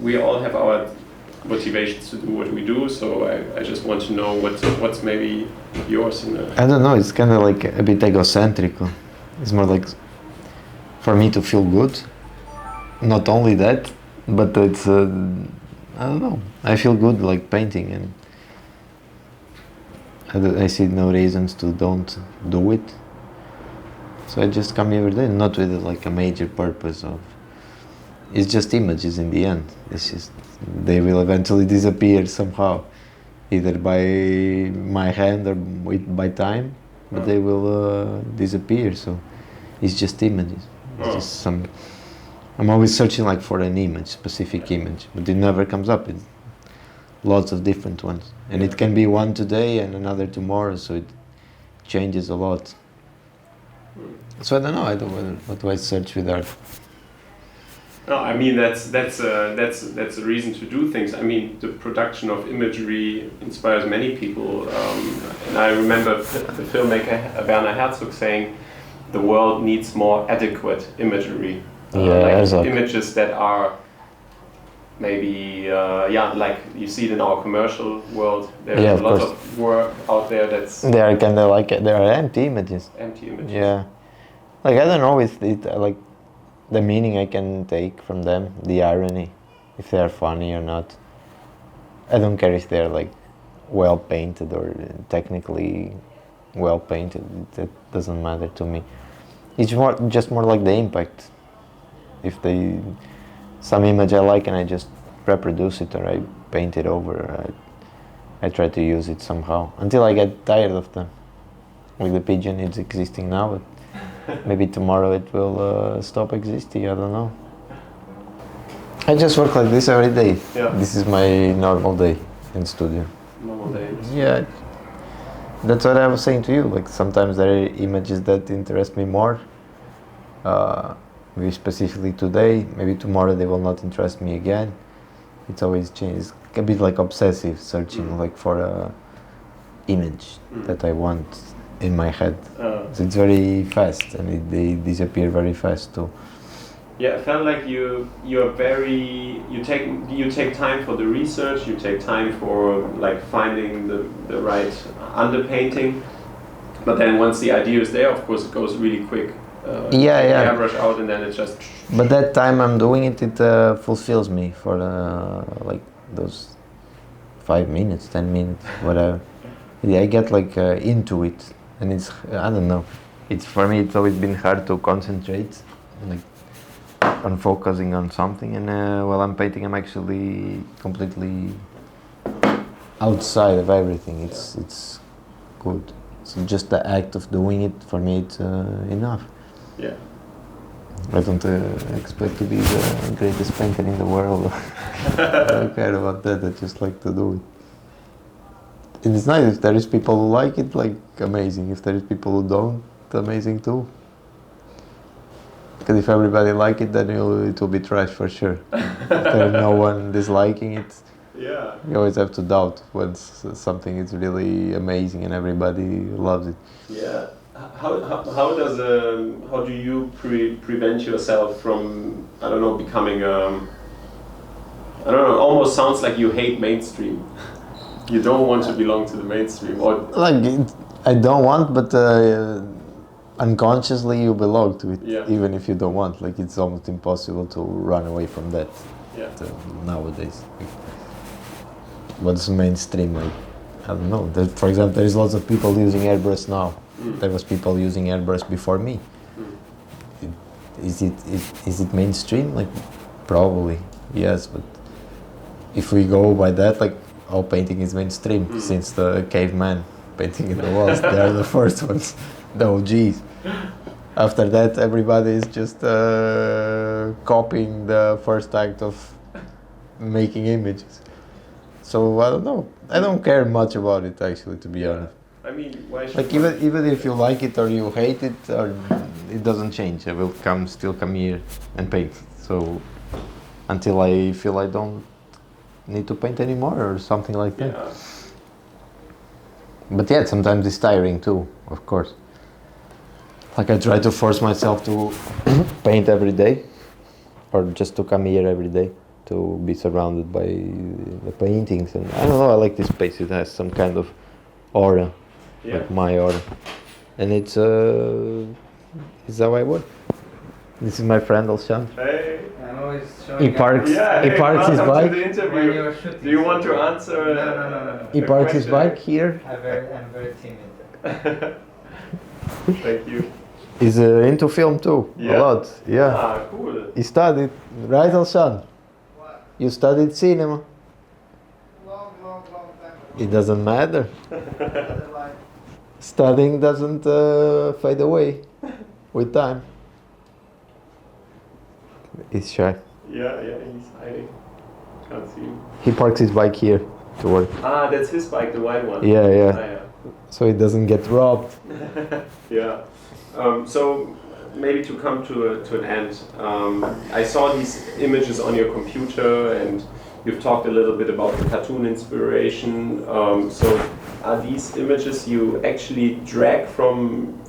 we all have our motivations to do what we do. So I just want to know what's maybe yours. I don't know. It's kind of like a bit egocentric. It's more like for me to feel good. Not only that, but it's I don't know. I feel good like painting, and I see no reasons to don't do it. So I just come every day, not with like a major purpose of. It's just images in the end. It's just they will eventually disappear somehow, either by my hand or by time, but they will disappear. So it's just images. It's just some. I'm always searching like for an image, specific image, but it never comes up. It's lots of different ones, and it can be one today and another tomorrow. So it changes a lot. So I don't know. What do I search with art? No, I mean that's a reason to do things. I mean the production of imagery inspires many people, and I remember the filmmaker Werner Herzog saying, "The world needs more adequate imagery, like images that are maybe like you see it in our commercial world. There's a lot of work out there that's they are kind of like they are empty images. Empty images. Yeah, like I don't know if it like." The meaning I can take from them, the irony, if they are funny or not. I don't care if they're like well painted or technically well painted. That doesn't matter to me. It's just more like the impact. If some image I like and I just reproduce it or I paint it over, I try to use it somehow until I get tired of them. With the pigeon, it's existing now, but maybe tomorrow it will stop existing, I don't know. I just work like this every day. Yeah. This is my normal day in studio. Normal day. Yeah. That's what I was saying to you. Like sometimes there are images that interest me more. Maybe specifically today, maybe tomorrow they will not interest me again. It's always changed. It's a bit like obsessive searching like for a image that I want in my head. So it's very fast and they disappear very fast too. Yeah, I felt like you take time for the research, you take time for like finding the right underpainting, but then once the idea is there, of course it goes really quick. Airbrush out and then it's just. But that time I'm doing it, it fulfills me for like those 5 minutes, 10 minutes, whatever. I get like into it. And it's, I don't know, it's for me it's always been hard to concentrate like on focusing on something, and while I'm painting I'm actually completely outside of everything. It's good. So just the act of doing it, for me it's enough. Yeah. I don't expect to be the greatest painter in the world. I don't care about that, I just like to do it. And it's nice if there is people who like it, like amazing. If there is people who don't, amazing too. Because if everybody like it, then it will be trash for sure. If there is no one disliking it, you always have to doubt when something is really amazing and everybody loves it. Yeah. How do you prevent yourself from, I don't know, becoming I don't know, almost sounds like you hate mainstream. You don't want to belong to the mainstream, or like I don't want, but unconsciously you belong to it, even if you don't want. Like it's almost impossible to run away from that. Nowadays, what's mainstream? Like I don't know. For example, there is lots of people using airbrush now. There was people using airbrush before me. Is it mainstream? Like probably yes, but if we go by that, like. All painting is mainstream since the caveman painting in the walls. They are the first ones, the OGs. After that, everybody is just copying the first act of making images. So I don't know. I don't care much about it actually, to be honest. I mean, why should like even if you like it or you hate it, or it doesn't change. I will still come here and paint. So until I feel I don't need to paint anymore or something like that. But yeah, sometimes it's tiring too, of course. Like I try to force myself to paint every day, or just to come here every day to be surrounded by the paintings, and I don't know. I like this space. It has some kind of aura, like my aura, and it's how I work. This is my friend Alshan. Hey. I'm always showing He parks. Yeah, he parks his welcome bike. to the When interview. you're shooting. Do you want to answer? No. He parks his bike here. I'm very timid. Thank you. He's into film too. Yeah. A lot. Yeah. Ah, cool. He studied, right, Alshan? What? You studied cinema. Long time. It doesn't matter. Like, Studying doesn't fade away with time. He's shy. Yeah, he's hiding. Can't see him. He parks his bike here to work. Ah, that's his bike, the white one. Yeah, yeah. Ah, So he doesn't get robbed. yeah. So maybe to come to an end, I saw these images on your computer, and you've talked a little bit about the cartoon inspiration. So are these images you actually drag from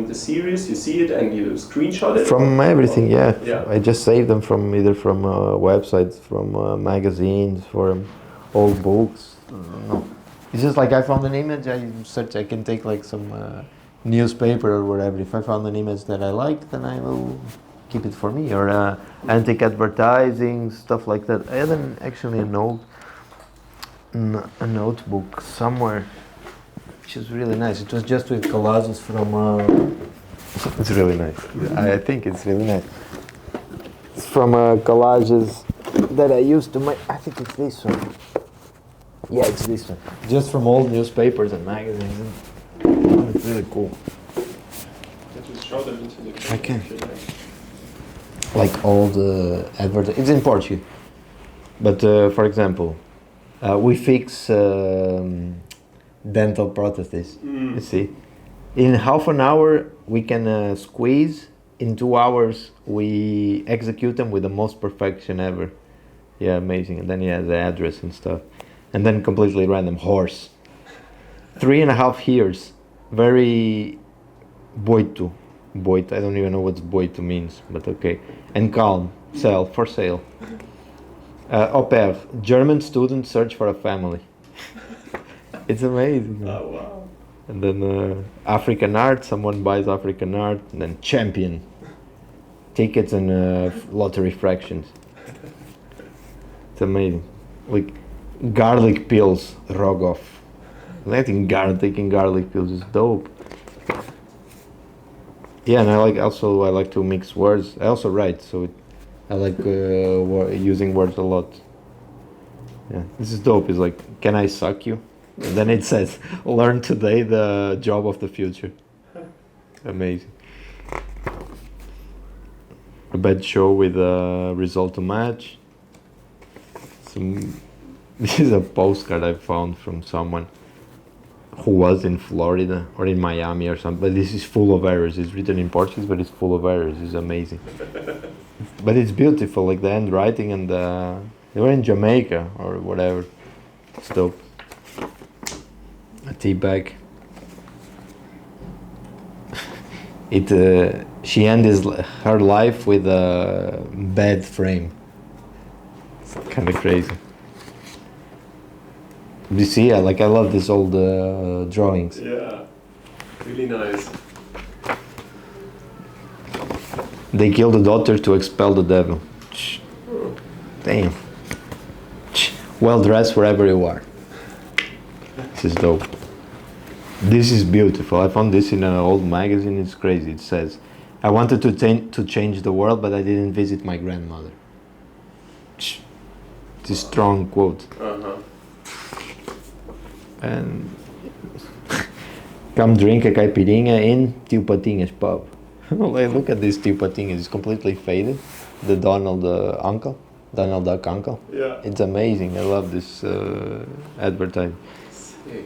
the series? You see it and you screenshot it? From everything, yeah. Yeah. I just save them from either from websites, from magazines, from old books. No. It's just like I found an image, I search, I can take like some newspaper or whatever. If I found an image that I like, then I will keep it for me. Or antique advertising, stuff like that. I had actually a notebook somewhere, which is really nice. It was just with collages from... it's really nice. I think it's really nice. It's from collages that I used to make. I think it's this one. Yeah, it's this one. Just from old newspapers and magazines. It's really cool. I just show them into the camera. I can. Like all the advertising. It's in Portuguese. But for example, we fix dental prostheses. You see, in half an hour we can squeeze. In 2 hours we execute them with the most perfection ever. Yeah, amazing. And then he has the address and stuff. And then completely random horse. 3.5 years. Very boito. Boito. I don't even know what boito means, but okay. And calm. Sell. For sale. Au pair. German students search for a family. It's amazing. Oh, wow. And then African art. Someone buys African art. And then champion. Tickets and lottery fractions. It's amazing. Like garlic pills, Rogoff. I think taking garlic pills is dope. Yeah, and I like to mix words. I also write, so I like using words a lot. Yeah, this is dope. It's like, can I suck you? And then it says, learn today the job of the future. Amazing. A bad show with a result to match. This is a postcard I found from someone who was in Florida or in Miami or something. But this is full of errors. It's written in Portuguese, but it's full of errors. It's amazing. But it's beautiful, like the handwriting and they were in Jamaica or whatever. It's dope. A tea bag. She ended her life with a bed frame. It's kind of crazy. You see, I love these old drawings. Yeah, really nice. They killed the daughter to expel the devil. Damn. Well dressed wherever you are. This is dope. This is beautiful. I found this in an old magazine. It's crazy. It says, I wanted to change the world, but I didn't visit my grandmother. It's a strong quote. Uh-huh. And come drink a caipirinha in Tio Patinhas pub. Like, look at this Tio Patinhas. It's completely faded. The Donald Duck uncle. Yeah. It's amazing. I love this advertising. Sick.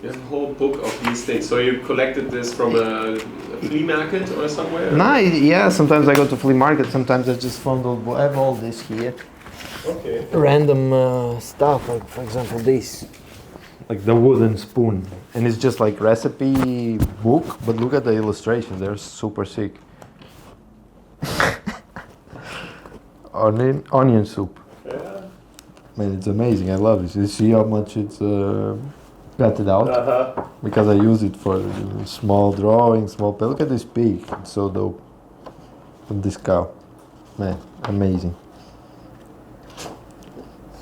You have a whole book of these things. So you collected this from a flea market or somewhere? Yeah. Sometimes I go to flea market. Sometimes I just found I have all this here. Okay. Random stuff, like for example this. Like the wooden spoon, and it's just like recipe book, but look at the illustrations, they're super sick. Onion soup. Yeah. Man, it's amazing. I love it. You see how much it's gutted out? Because I use it for small drawings, small pen. Look at this pig. It's so dope. And this cow. Man, amazing.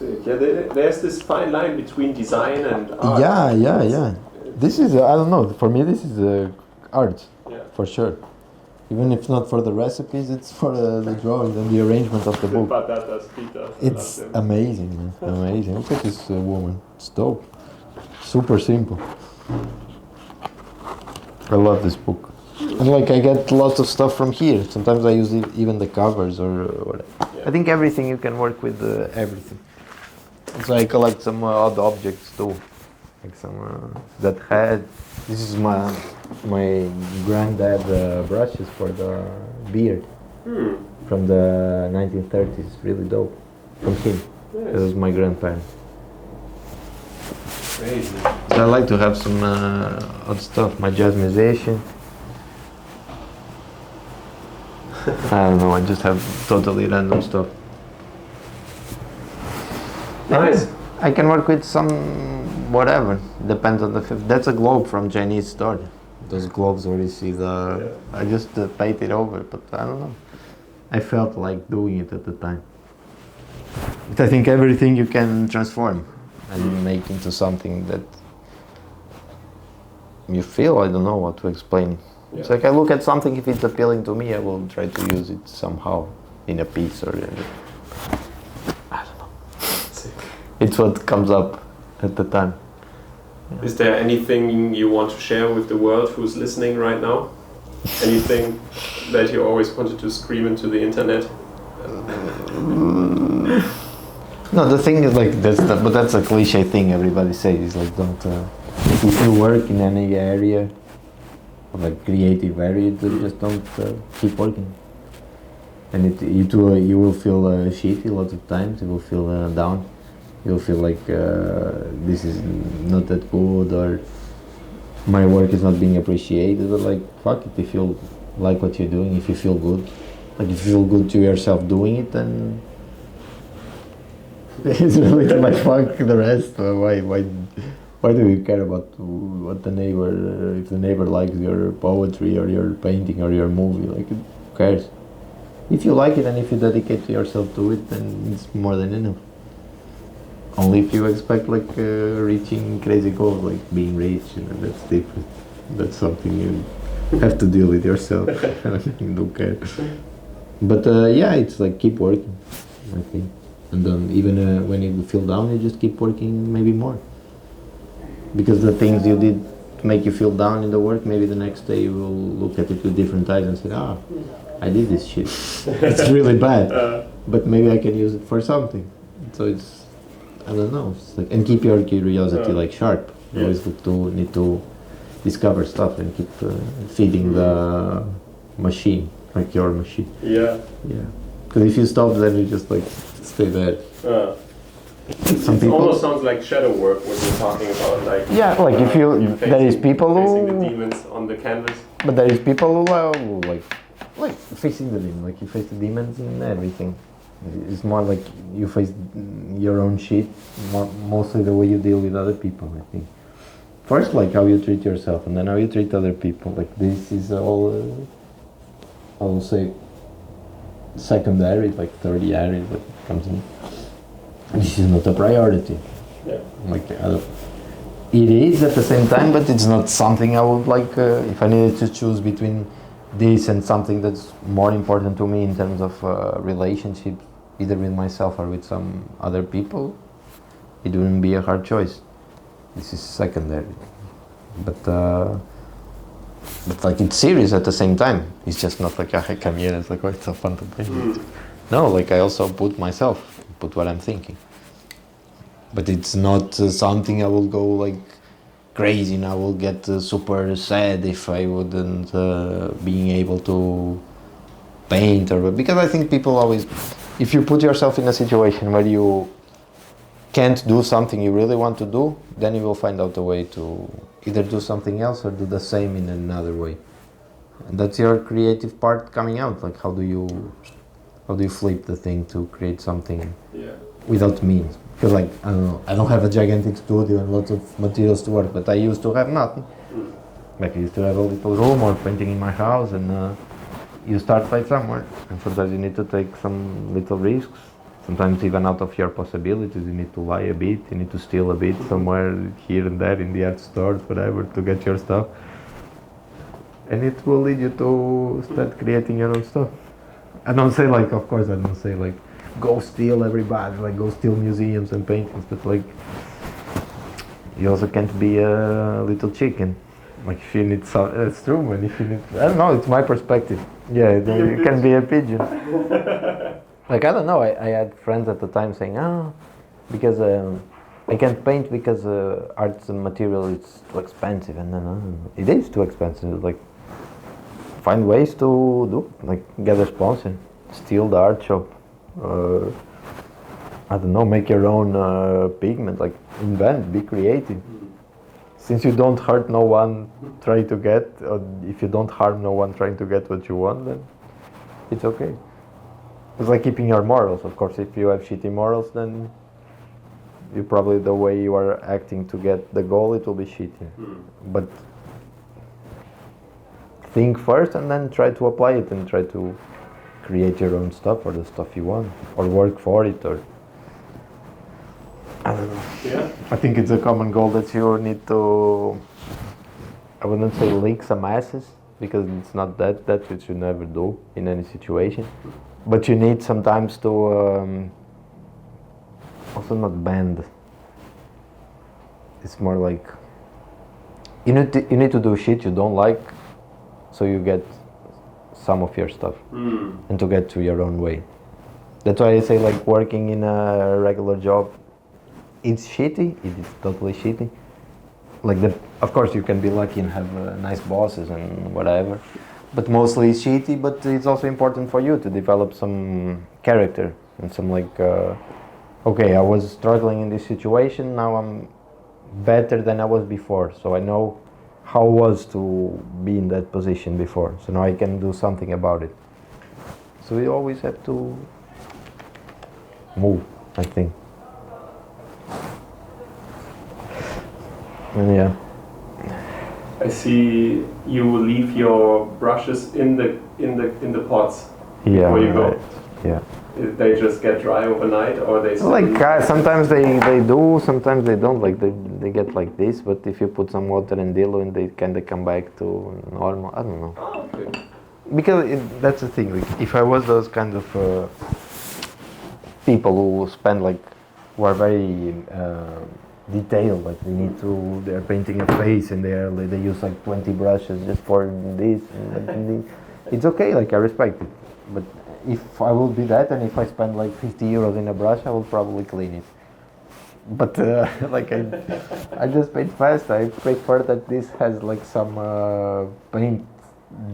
Yeah, there's this fine line between design and art. Yeah. This is, I don't know, for me this is art, for sure. Even if not for the recipes, it's for the drawing and the arrangement of the book. It's amazing, man, amazing. Look at this woman, it's dope. Super simple. I love this book. And like I get lots of stuff from here. Sometimes I use even the covers or whatever. I think everything you can work with everything. So I collect some odd objects too, like some that had. This is my granddad brushes for the beard from the 1930s. Really dope. From him. Nice. It was my grandparents. Crazy. So I like to have some odd stuff. My jazz musician. I don't know. I just have totally random stuff. Nice. I can work with some whatever. Depends on the fifth. That's a globe from Chinese store. Those globes where you see the. Yeah. I just painted over, but I don't know. I felt like doing it at the time. But I think everything you can transform and make into something that you feel. I don't know what to explain. Yeah. It's like I look at something. If it's appealing to me, I will try to use it somehow in a piece or. It's what comes up at the time. Yeah. Is there anything you want to share with the world who's listening right now? Anything that you always wanted to scream into the internet? No, the thing is like but that's a cliche thing everybody says. Is like don't if you work in any area, like creative area, just don't keep working. And you will feel shitty lots of times. You will feel down. You'll feel like this is not that good or my work is not being appreciated, but like fuck it, if you like what you're doing, if you feel good, like if you feel good to yourself doing it, then it's really like fuck the rest. Why do you care about what the neighbor, if the neighbor likes your poetry or your painting or your movie, like who cares? If you like it and if you dedicate yourself to it, then it's more than enough. Only if you expect like reaching crazy goals, like being rich, that's different. That's something you have to deal with yourself. You don't care. But yeah, it's like keep working, I think. And then even when you feel down, you just keep working maybe more. Because the things you did to make you feel down in the work, maybe the next day you will look at it with different eyes and say, I did this shit. It's really bad. But maybe I can use it for something. So it's, I don't know. It's like, and keep your curiosity like sharp. You always need to discover stuff and keep feeding the machine, like your machine. Yeah. Because if you stop, then you just like stay there. Some people almost sounds like shadow work when you're talking about like. Yeah, like if you there is people facing who the demons on the canvas. But there is people who like facing the demons. Like you face the demons in everything. It's more like you face your own shit, mostly the way you deal with other people, I think. First, like how you treat yourself, and then how you treat other people. Like this is all, I will say, secondary, like tertiary, what comes in. This is not a priority. Yeah. Like it is at the same time, but it's not something I would like. If I needed to choose between this and something that's more important to me in terms of relationships, either with myself or with some other people, it wouldn't be a hard choice. This is secondary, but like it's serious at the same time. It's just not like I come here and it's like, oh, it's so fun to play. No, like I also put what I'm thinking. But it's not something I will go like crazy and I will get super sad if I wouldn't being able to paint because I think people always, if you put yourself in a situation where you can't do something you really want to do, then you will find out a way to either do something else or do the same in another way. And that's your creative part coming out. Like how do you flip the thing to create something without means? Because like, I don't know, I don't have a gigantic studio and lots of materials to work, but I used to have nothing. Like I used to have a little room or painting in my house, and you start by somewhere. And for that you need to take some little risks. Sometimes even out of your possibilities, you need to lie a bit, you need to steal a bit somewhere here and there in the art stores, whatever, to get your stuff. And it will lead you to start creating your own stuff. I don't say like, of course I don't say like, go steal everybody, like go steal museums and paintings, but like, you also can't be a little chicken. Like if you need some, it's true, man, if you need, I don't know, it's my perspective. Yeah, you can be a pigeon. Like, I don't know, I had friends at the time saying, because I can't paint because arts and material is too expensive, and then it is too expensive. Like, find ways to do, like get a sponsor, steal the art shop, I don't know, make your own pigment, like invent, be creative. Since you don't hurt no one trying to get, or if you don't harm no one trying to get what you want, then it's okay. It's like keeping your morals. Of course, if you have shitty morals, then you probably, the way you are acting to get the goal, it will be shitty. But think first and then try to apply it and try to create your own stuff or the stuff you want, or work for it, or I don't know. Yeah. I think it's a common goal that you need to, I wouldn't say lick some asses, because it's not that which you never do in any situation. But you need sometimes to also not bend. It's more like you need to do shit you don't like, so you get some of your stuff and to get to your own way. That's why I say like working in a regular job, it's shitty. It is totally shitty. Like of course you can be lucky and have nice bosses and whatever. But mostly it's shitty, but it's also important for you to develop some character and some like, okay, I was struggling in this situation, now I'm better than I was before, so I know how it was to be in that position before, so now I can do something about it. So we always have to move, I think. And yeah. I see you leave your brushes in the pots before you go. Right. Yeah. They just get dry overnight, or they still Like sometimes they do, sometimes they don't. Like they get like this, but if you put some water and diluent, they kind of come back to normal. I don't know. Oh, okay. Because that's the thing. Like if I was those kind of people who spend like, who are very detailed, like they're painting a face and they use like 20 brushes just for this and it's okay, like I respect it. But if I will be that, and if I spend like 50 euros in a brush, I will probably clean it. But like I just paint fast. I prefer that this has like some paint,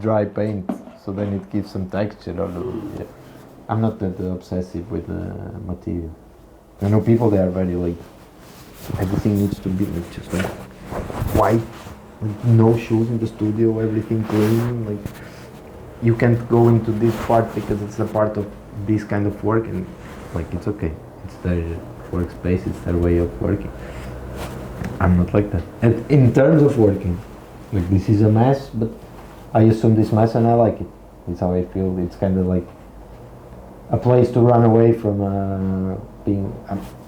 dry paint, so then it gives some texture. Or yeah. I'm not that obsessive with material. I know people, they are very like, everything needs to be like just like white, like no shoes in the studio, everything clean. Like you can't go into this part because it's a part of this kind of work, and like it's okay. It's their workspace, it's their way of working. I'm not like that. And in terms of working, like this is a mess, but I assume this mess and I like it. It's how I feel. It's kind of like a place to run away from being.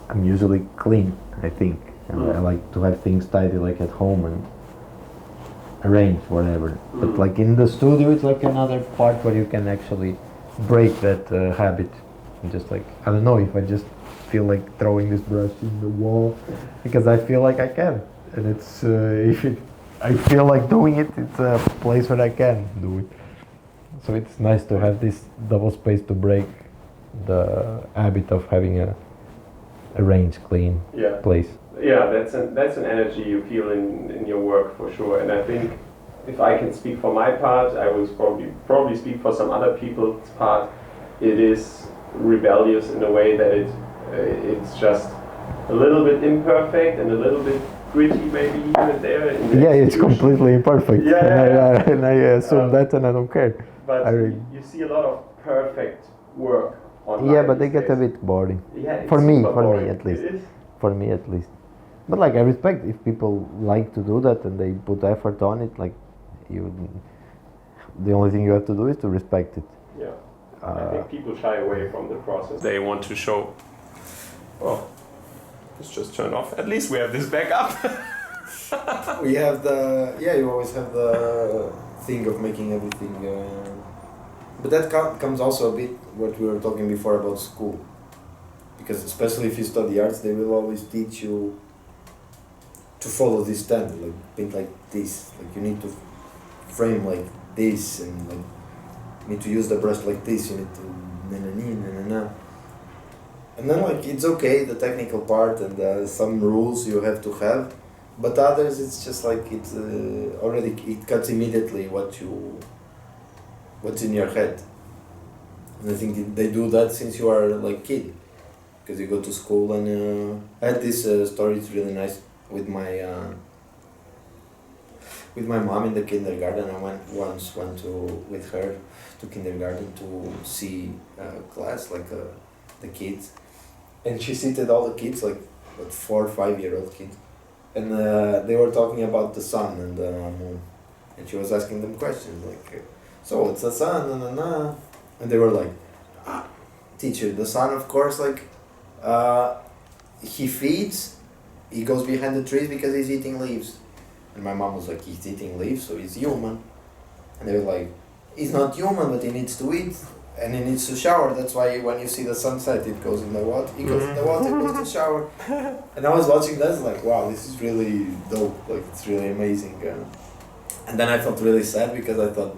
I'm usually clean, I think. And I like to have things tidy, like at home and arranged, whatever. But like in the studio, it's like another part where you can actually break that habit. And just like, I don't know, if I just feel like throwing this brush in the wall, because I feel like I can. And it's, I feel like doing it, it's a place where I can do it. So it's nice to have this double space to break the habit of having a arranged, clean place. Yeah, that's an energy you feel in your work for sure. And I think if I can speak for my part, I will probably speak for some other people's part. It is rebellious in a way that it's just a little bit imperfect and a little bit gritty, maybe here and there. Yeah, it's completely imperfect. Yeah. And I assume that, and I don't care. But you see a lot of perfect work online. Yeah, but they get a bit boring. Yeah, for me boring. at least. It is. for me at least. But like I respect if people like to do that and they put effort on it. Like you, the only thing you have to do is to respect it. Yeah. I think people shy away from the process. They want to show. Oh, it's just turned off. At least we have this back up. We have the you always have the thing of making everything. But that comes also a bit what we were talking before about school. Because especially if you study arts, they will always teach you to follow this standard, like paint like this. Like you need to frame like this, and like you need to use the brush like this. You need to na. And then like it's okay, the technical part and some rules you have to have, but others it's just like it's already it cuts immediately what's in your head. And I think they do that since you are like kid, because you go to school and I had this story. It's really nice with my mom in the kindergarten. I went with her to kindergarten to see class, like the kids, and she seated all the kids, like 4 or 5 year old kids, and they were talking about the sun and the moon, and she was asking them questions like, so it's the sun, and they were like, teacher, the sun, of course, like he feeds, he goes behind the trees because he's eating leaves. And my mom was like, he's eating leaves, so he's human. And they were like, he's not human, but he needs to eat and he needs to shower. That's why when you see the sunset, it goes in the water. He goes in the water, goes to shower. And I was watching that, like, wow, this is really dope. Like, it's really amazing. And then I felt really sad because I thought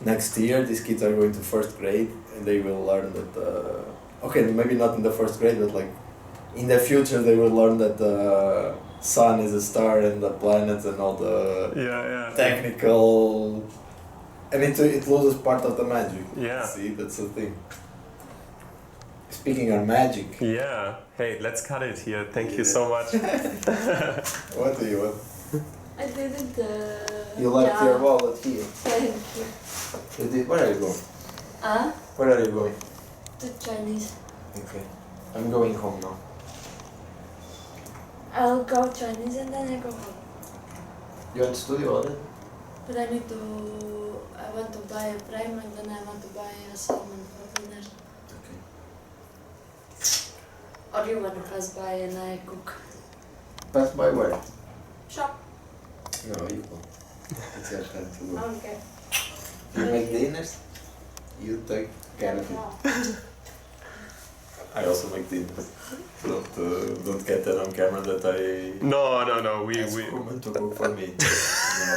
next year these kids are going to first grade and they will learn that. Okay, maybe not in the first grade, but like in the future they will learn that the sun is a star and the planets and all the technical, and it loses part of the magic. Yeah. See, that's the thing. Speaking of magic. Yeah. Hey, let's cut it here. Thank you so much. What do you want? I didn't. You left your wallet here. Thank you. Where are you going? Where are you going? To Chinese. Okay. I'm going home now. I'll go Chinese and then I go home. You want to studio then? But I want to buy a prime and then I want to buy a salmon for dinner. Okay. Or you want to pass by and I cook? Pass by where? Shop. No, you go. It's your turn to go. Okay. You make dinners? You take care of it. Yeah. I also make dinners. Don't get that on camera that I No. ask women to cook for me. No.